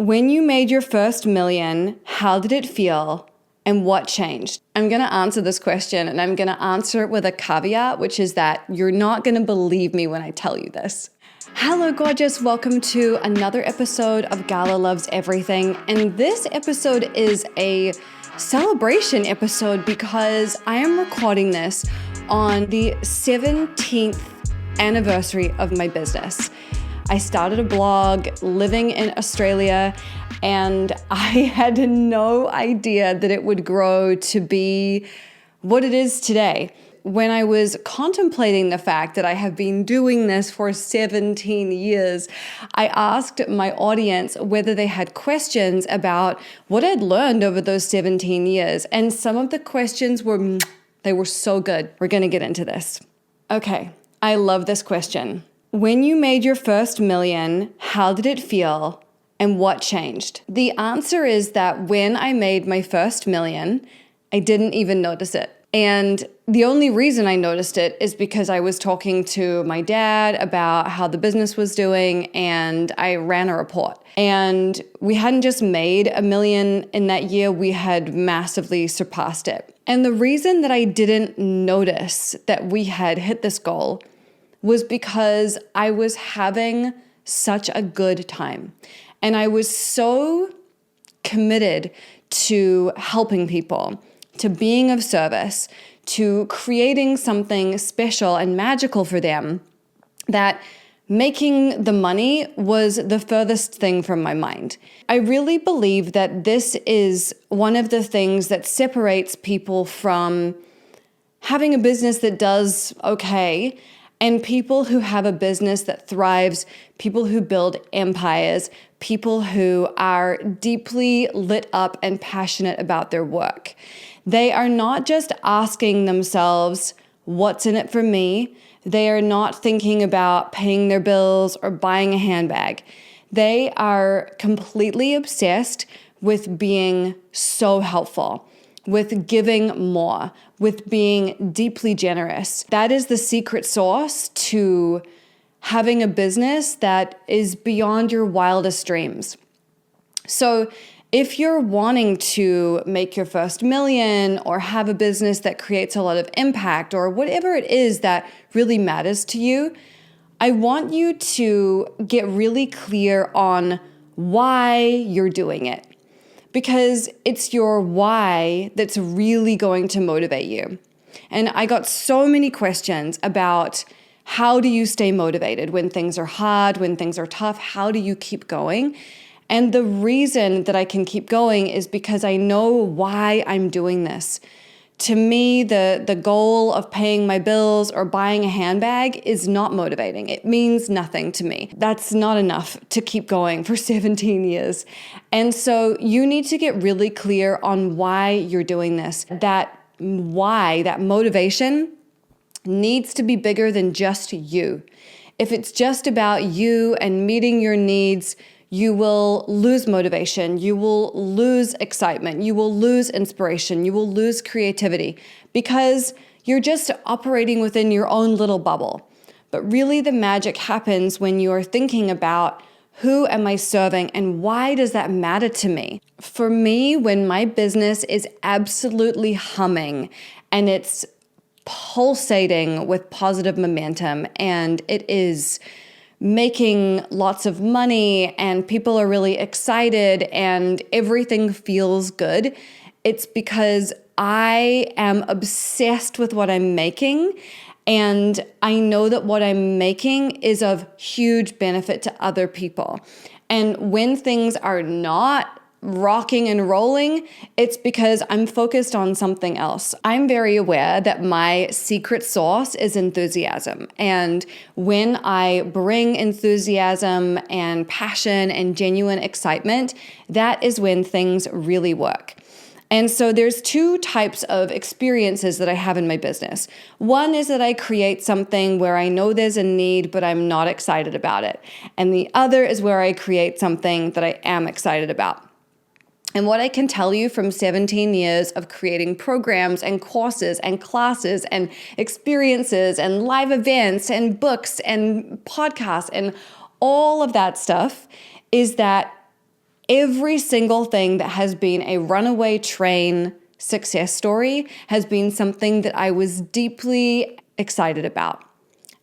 When you made your first million, how did it feel and what changed? I'm going to answer this question, and I'm going to answer it with a caveat, which is that you're not going to believe me when I tell you this. Hello, gorgeous. Welcome to another episode of Gala Loves Everything. And this episode is a celebration episode because I am recording this on the 17th anniversary of my business. I started a blog living in Australia, and I had no idea that it would grow to be what it is today. When I was contemplating the fact that I have been doing this for 17 years, I asked my audience whether they had questions about what I'd learned over those 17 years. And some of the questions were so good. We're going to get into this. Okay, I love this question. When you made your first million, how did it feel and what changed? The answer is that when I made my first million, I didn't even notice it. And the only reason I noticed it is because I was talking to my dad about how the business was doing, and I ran a report. And we hadn't just made $1 million in that year, we had massively surpassed it. And the reason that I didn't notice that we had hit this goal was because I was having such a good time. And I was so committed to helping people, to being of service, to creating something special and magical for them, that making the money was the furthest thing from my mind. I really believe that this is one of the things that separates people from having a business that does okay and people who have a business that thrives, people who build empires, people who are deeply lit up and passionate about their work. They are not just asking themselves, what's in it for me? They are not thinking about paying their bills or buying a handbag. They are completely obsessed with being so helpful, with giving more, with being deeply generous. That is the secret sauce to having a business that is beyond your wildest dreams. So if you're wanting to make your first million or have a business that creates a lot of impact or whatever it is that really matters to you, I want you to get really clear on why you're doing it. Because it's your why that's really going to motivate you. And I got so many questions about how do you stay motivated when things are hard, when things are tough, how do you keep going? And the reason that I can keep going is because I know why I'm doing this. To me, the goal of paying my bills or buying a handbag is not motivating. It means nothing to me. That's not enough to keep going for 17 years. And so you need to get really clear on why you're doing this. That why, that motivation needs to be bigger than just you. If it's just about you and meeting your needs, you will lose motivation, you will lose excitement, you will lose inspiration, you will lose creativity because you're just operating within your own little bubble. But really the magic happens when you're thinking about who am I serving and why does that matter to me? For me, when my business is absolutely humming and it's pulsating with positive momentum and it is making lots of money and people are really excited and everything feels good, it's because I am obsessed with what I'm making and I know that what I'm making is of huge benefit to other people. And when things are not rocking and rolling, it's because I'm focused on something else. I'm very aware that my secret sauce is enthusiasm. And when I bring enthusiasm and passion and genuine excitement, that is when things really work. And so there's two types of experiences that I have in my business. One is that I create something where I know there's a need, but I'm not excited about it. And the other is where I create something that I am excited about. And what I can tell you from 17 years of creating programs and courses and classes and experiences and live events and books and podcasts and all of that stuff is that Every single thing that has been a runaway train success story has been something that I was deeply excited about.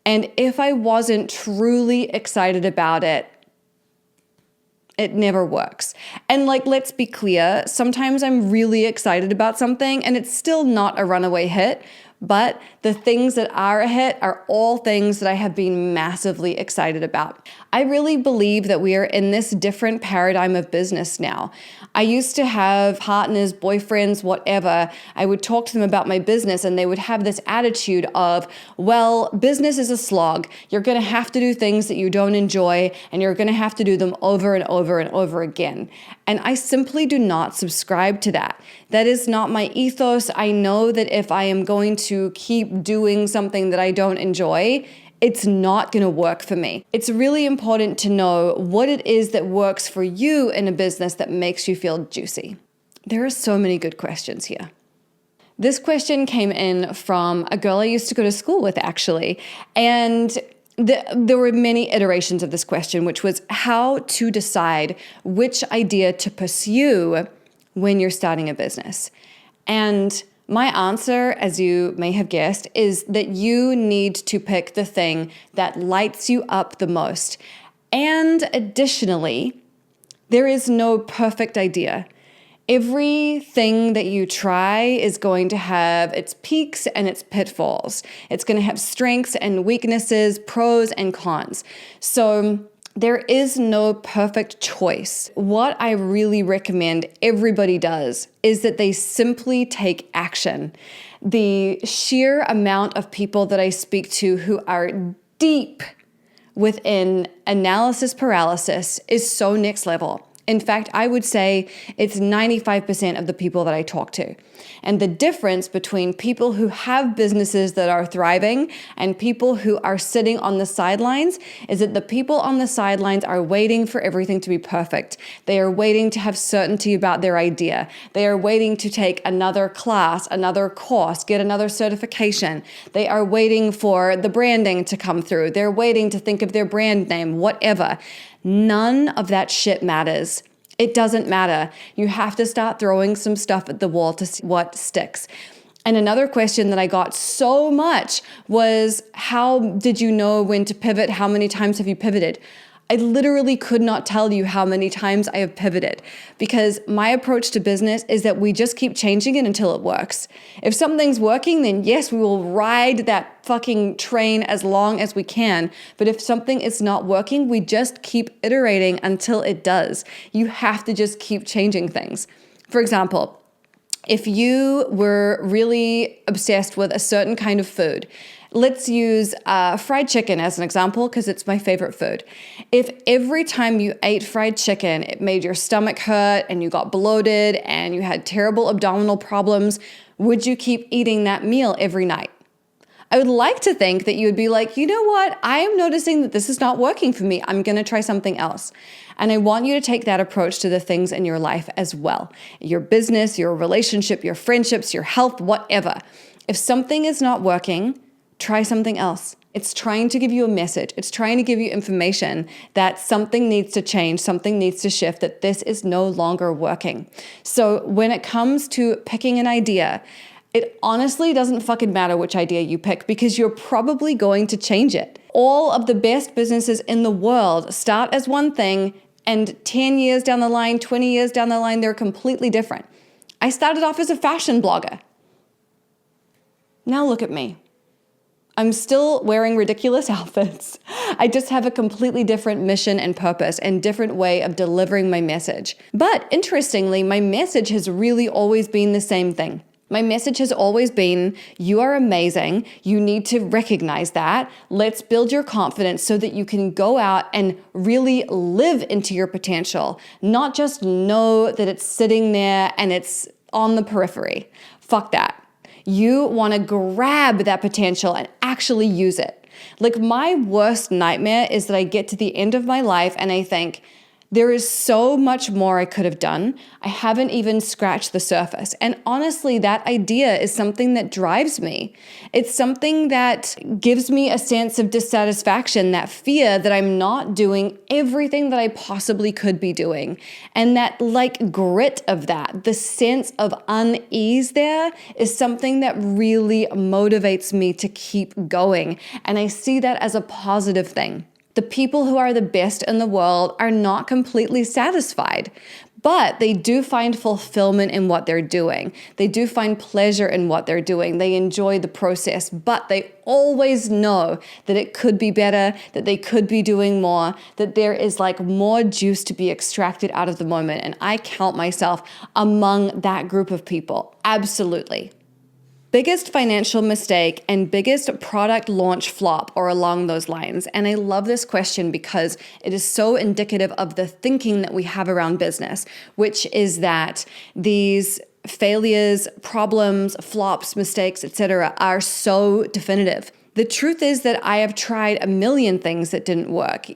And if I wasn't truly excited about it, it never works. And let's be clear, sometimes I'm really excited about something and it's still not a runaway hit, but the things that are a hit are all things that I have been massively excited about. I really believe that we are in this different paradigm of business now. I used to have partners, boyfriends, whatever. I would talk to them about my business and they would have this attitude of, well, business is a slog. You're going to have to do things that you don't enjoy and you're going to have to do them over and over and over again. And I simply do not subscribe to that. That is not my ethos. I know that if I am going to keep doing something that I don't enjoy, it's not going to work for me. It's really important to know what it is that works for you in a business that makes you feel juicy. There are so many good questions here. This question came in from a girl I used to go to school with, actually. And there were many iterations of this question, which was how to decide which idea to pursue when you're starting a business. And my answer, as you may have guessed, is that you need to pick the thing that lights you up the most. And additionally, there is no perfect idea. Everything that you try is going to have its peaks and its pitfalls. It's going to have strengths and weaknesses, pros and cons. So there is no perfect choice. What I really recommend everybody does is that they simply take action. The sheer amount of people that I speak to who are deep within analysis paralysis is so next level. In fact, I would say it's 95% of the people that I talk to. And the difference between people who have businesses that are thriving and people who are sitting on the sidelines is that the people on the sidelines are waiting for everything to be perfect. They are waiting to have certainty about their idea. They are waiting to take another class, another course, get another certification. They are waiting for the branding to come through. They're waiting to think of their brand name, whatever. None of that shit matters. It doesn't matter. You have to start throwing some stuff at the wall to see what sticks. And another question that I got so much was, how did you know when to pivot? How many times have you pivoted? I literally could not tell you how many times I have pivoted, because my approach to business is that we just keep changing it until it works. If something's working, then yes, we will ride that fucking train as long as we can. But if something is not working, we just keep iterating until it does. You have to just keep changing things. For example, if you were really obsessed with a certain kind of food, let's use fried chicken as an example, because it's my favorite food. If every time you ate fried chicken, it made your stomach hurt and you got bloated and you had terrible abdominal problems, would you keep eating that meal every night? I would like to think that you would be like, you know what? I am noticing that this is not working for me. I'm going to try something else. And I want you to take that approach to the things in your life as well. Your business, your relationship, your friendships, your health, whatever. If something is not working, try something else. It's trying to give you a message. It's trying to give you information that something needs to change, something needs to shift, that this is no longer working. So when it comes to picking an idea, it honestly doesn't fucking matter which idea you pick, because you're probably going to change it. All of the best businesses in the world start as one thing, and 10 years down the line, 20 years down the line, they're completely different. I started off as a fashion blogger. Now look at me. I'm still wearing ridiculous outfits. I just have a completely different mission and purpose and different way of delivering my message. But interestingly, my message has really always been the same thing. My message has always been, you are amazing. You need to recognize that. Let's build your confidence so that you can go out and really live into your potential, not just know that it's sitting there and it's on the periphery. Fuck that. You want to grab that potential and actually use it. Like, my worst nightmare is that I get to the end of my life and I think, There is so much more I could have done. I haven't even scratched the surface. And honestly, that idea is something that drives me. It's something that gives me a sense of dissatisfaction, that fear that I'm not doing everything that I possibly could be doing. And that grit of that, the sense of unease there is something that really motivates me to keep going. And I see that as a positive thing. The people who are the best in the world are not completely satisfied, but they do find fulfillment in what they're doing. They do find pleasure in what they're doing. They enjoy the process, but they always know that it could be better, that they could be doing more, that there is more juice to be extracted out of the moment. And I count myself among that group of people. Absolutely. Biggest financial mistake and biggest product launch flop or along those lines. And I love this question because it is so indicative of the thinking that we have around business, which is that these failures, problems, flops, mistakes, etc., are so definitive. The truth is that I have tried a million things that didn't work.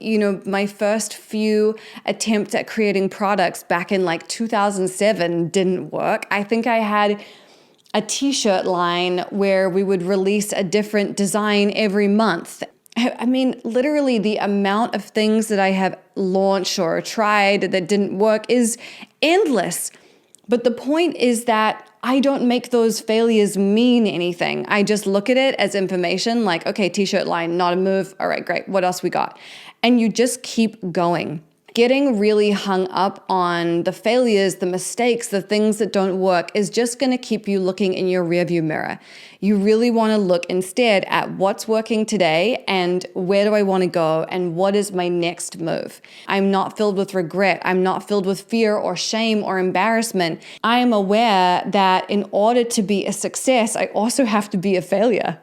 My first few attempts at creating products back in 2007 didn't work. I think I had a t-shirt line where we would release a different design every month. I mean, literally the amount of things that I have launched or tried that didn't work is endless. But the point is that I don't make those failures mean anything. I just look at it as information, okay, t-shirt line, not a move. All right, great. What else we got? And you just keep going. Getting really hung up on the failures, the mistakes, the things that don't work is just going to keep you looking in your rearview mirror. You really want to look instead at what's working today and where do I want to go and what is my next move. I'm not filled with regret. I'm not filled with fear or shame or embarrassment. I am aware that in order to be a success, I also have to be a failure,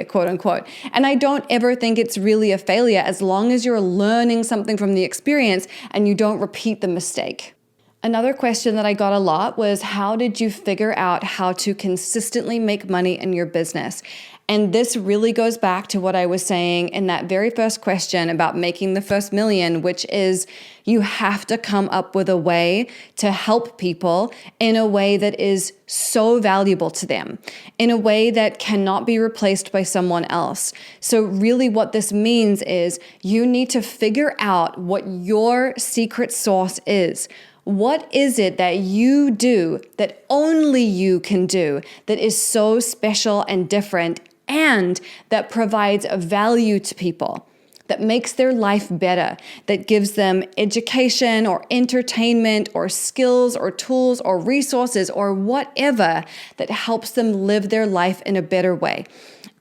quote unquote. And I don't ever think it's really a failure as long as you're learning something from the experience and you don't repeat the mistake. Another question that I got a lot was, how did you figure out how to consistently make money in your business? And this really goes back to what I was saying in that very first question about making the first million, which is you have to come up with a way to help people in a way that is so valuable to them, in a way that cannot be replaced by someone else. So really what this means is you need to figure out what your secret sauce is. What is it that you do that only you can do that is so special and different and that provides a value to people, that makes their life better, that gives them education or entertainment or skills or tools or resources or whatever that helps them live their life in a better way?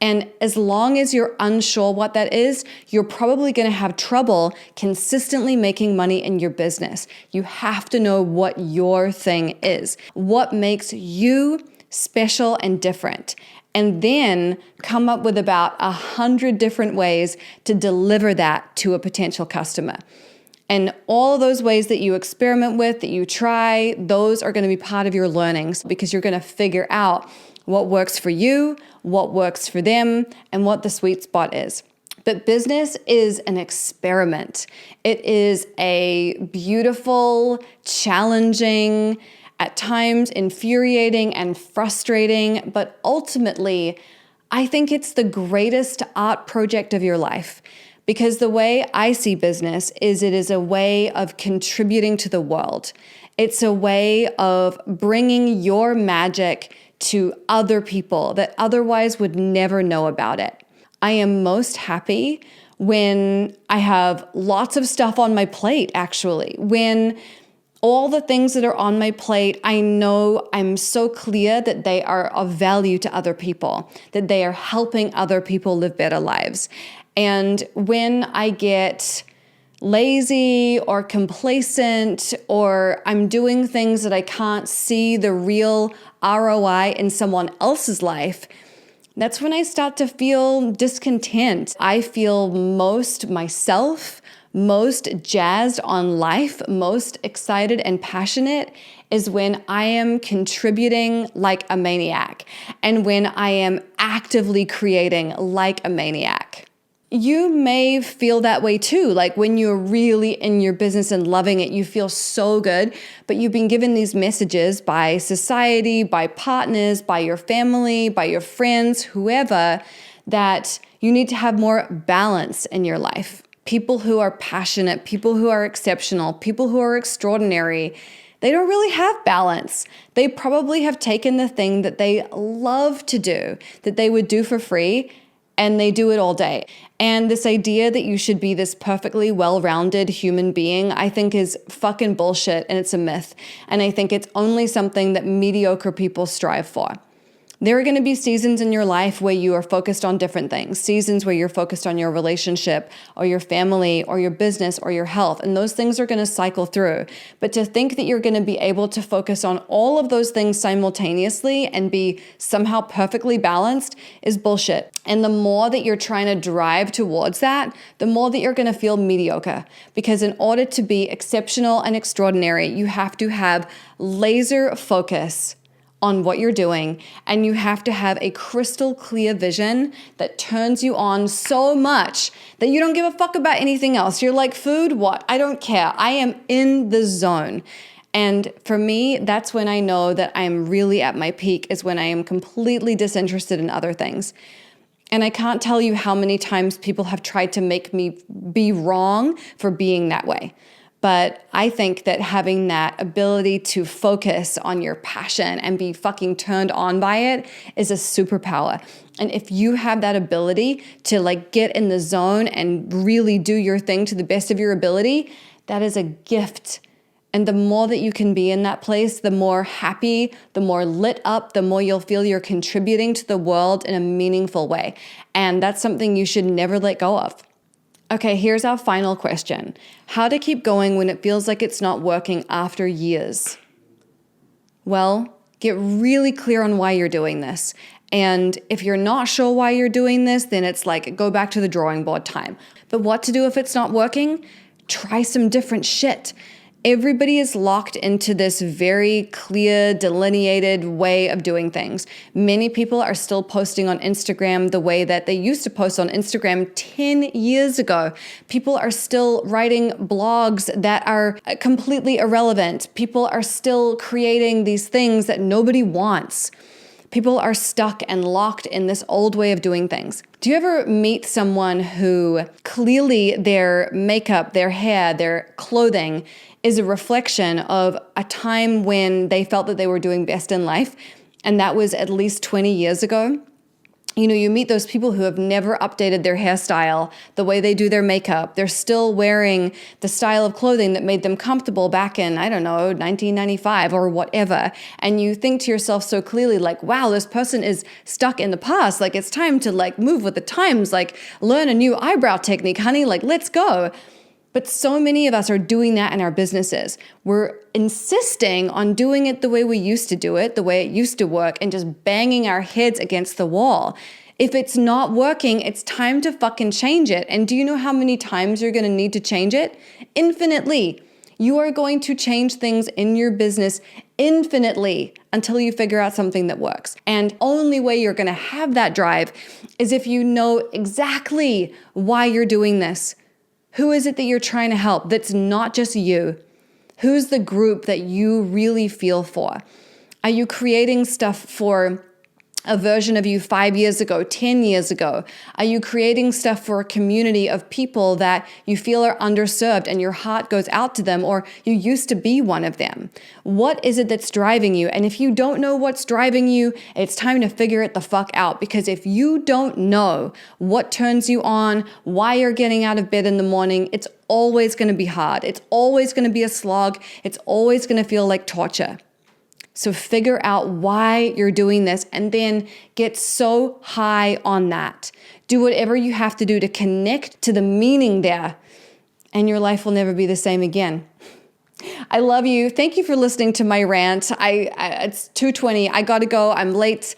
And as long as you're unsure what that is, you're probably going to have trouble consistently making money in your business. You have to know what your thing is, what makes you special and different, and then come up with about 100 different ways to deliver that to a potential customer. And all of those ways that you experiment with, that you try, those are going to be part of your learnings because you're going to figure out what works for you, what works for them, and what the sweet spot is. But business is an experiment. It is a beautiful, challenging, at times infuriating and frustrating, but ultimately, I think it's the greatest art project of your life. Because the way I see business is it is a way of contributing to the world. It's a way of bringing your magic to other people that otherwise would never know about it. I am most happy when I have lots of stuff on my plate, actually. When all the things that are on my plate, I know I'm so clear that they are of value to other people, that they are helping other people live better lives. And when I get lazy or complacent, or I'm doing things that I can't see the real ROI in someone else's life, that's when I start to feel discontent. I feel most myself, most jazzed on life, most excited and passionate is when I am contributing like a maniac and when I am actively creating like a maniac. you may feel that way too. Like when you're really in your business and loving it, you feel so good, but you've been given these messages by society, by partners, by your family, by your friends, whoever, that you need to have more balance in your life. People who are passionate, people who are exceptional, people who are extraordinary, they don't really have balance. They probably have taken the thing that they love to do, that they would do for free, and they do it all day. And this idea that you should be this perfectly well-rounded human being, I think is fucking bullshit, and it's a myth. And I think it's only something that mediocre people strive for. There are going to be seasons in your life where you are focused on different things, seasons where you're focused on your relationship or your family or your business or your health, and those things are going to cycle through. But to think that you're going to be able to focus on all of those things simultaneously and be somehow perfectly balanced is bullshit. And the more that you're trying to drive towards that, the more that you're going to feel mediocre. Because in order to be exceptional and extraordinary, you have to have laser focus on what you're doing, and you have to have a crystal clear vision that turns you on so much that you don't give a fuck about anything else. You're like, food, what? I don't care. I am in the zone. And for me, that's when I know that I'm really at my peak, is when I am completely disinterested in other things. And I can't tell you how many times people have tried to make me be wrong for being that way. But I think that having that ability to focus on your passion and be fucking turned on by it is a superpower. And if you have that ability to like get in the zone and really do your thing to the best of your ability, that is a gift. And the more that you can be in that place, the more happy, the more lit up, the more you'll feel you're contributing to the world in a meaningful way. And that's something you should never let go of. Okay, here's our final question. How to keep going when it feels like it's not working after years? Well, get really clear on why you're doing this. And if you're not sure why you're doing this, then it's like go back to the drawing board time. But what to do if it's not working? Try some different shit. Everybody is locked into this very clear, delineated way of doing things. Many people are still posting on Instagram the way that they used to post on Instagram 10 years ago. People are still writing blogs that are completely irrelevant. People are still creating these things that nobody wants. People are stuck and locked in this old way of doing things. Do you ever meet someone who clearly their makeup, their hair, their clothing is a reflection of a time when they felt that they were doing best in life, and that was at least 20 years ago? You know, you meet those people who have never updated their hairstyle, the way they do their makeup. They're still wearing the style of clothing that made them comfortable back in, 1995 or whatever. And you think to yourself so clearly, like, wow, this person is stuck in the past. Like, it's time to like move with the times, like learn a new eyebrow technique, honey, like let's go. But so many of us are doing that in our businesses. We're insisting on doing it the way we used to do it, the way it used to work, and just banging our heads against the wall. If it's not working, it's time to fucking change it. And do you know how many times you're going to need to change it? Infinitely. You are going to change things in your business infinitely until you figure out something that works. And only way you're going to have that drive is if you know exactly why you're doing this. Who is it that you're trying to help that's not just you? Who's the group that you really feel for? Are you creating stuff for a version of you 5 years ago, 10 years ago? Are you creating stuff for a community of people that you feel are underserved and your heart goes out to them, or you used to be one of them? What is it that's driving you? And if you don't know what's driving you, it's time to figure it the fuck out, because if you don't know what turns you on, why you're getting out of bed in the morning, it's always going to be hard. It's always going to be a slog. It's always going to feel like torture. So figure out why you're doing this and then get so high on that. Do whatever you have to do to connect to the meaning there, and your life will never be the same again. I love you. Thank you for listening to my rant. It's 2:20. I got to go. I'm late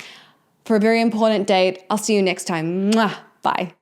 for a very important date. I'll see you next time. Mwah. Bye.